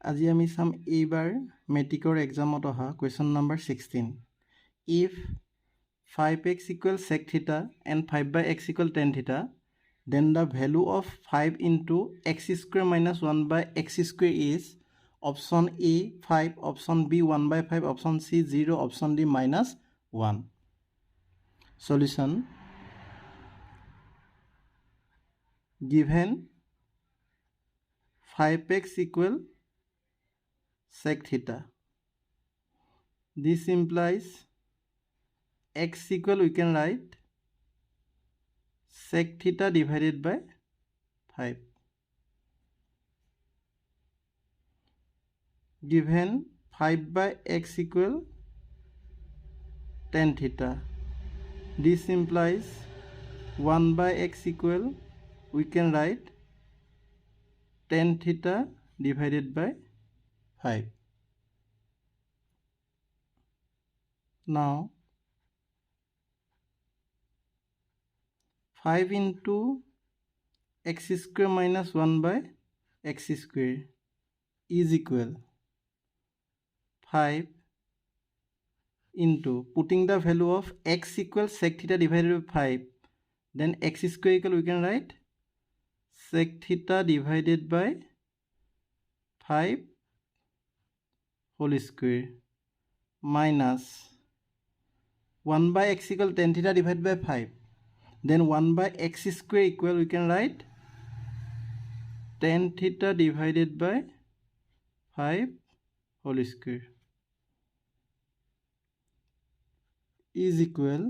আজি আমি চাম এইবাৰ মেট্ৰিকৰ এক্সামত অহা question number 16. If 5x equals sec theta and 5/x equals tan theta, then the value of 5 into x square minus 1 by x square is option A 5, option B 1/5, option C 0, option D minus 1. Solution. Given 5x equal sec theta, this implies x equal, we can write sec theta divided by 5. Given 5/x equal tan theta, this implies 1/x equal, we can write tan theta divided by 5. Now 5 into x square minus 1 by x square is equal 5 into, putting the value of x equals sec theta divided by 5, then x square equal, we can write sec theta divided by 5 whole square minus 1 by x equal tan theta divided by 5, then 1 by x square equal, we can write tan theta divided by 5 whole square is equal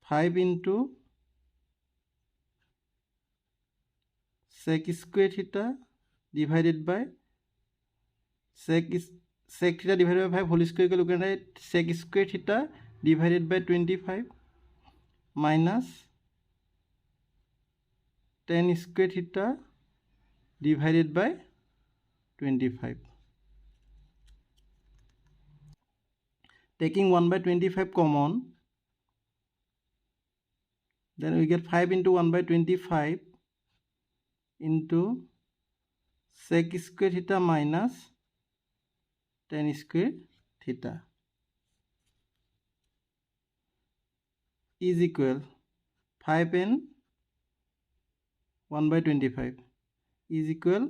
5 into sec square theta divided by sec theta divided by 5 whole square equal, we can write sec square theta divided by 25 minus tan square theta divided by 25. Taking 1 by 25 common, then we get 5 into 1 by 25 into sec square theta minus tan square theta is equal 5 and 1 by 25 is equal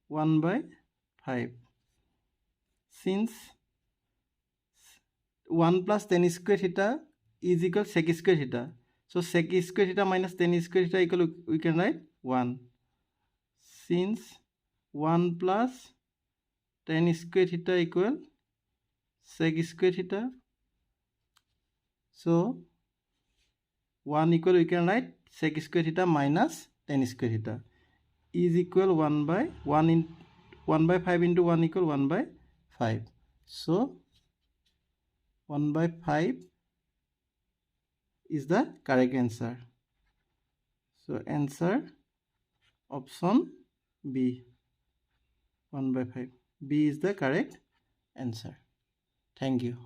1 by 5. Since 1 plus tan square theta is equal sec square theta, so sec square theta minus tan square theta equal, we can write 1. Since 1 plus tan square theta equal sec square theta, so 1 equal, we can write sec square theta minus tan square theta is equal 1 by 5 into 1 equal 1 by 5. So 1 by 5 is the correct answer. So answer option B, 1 by 5. B is the correct answer. Thank you.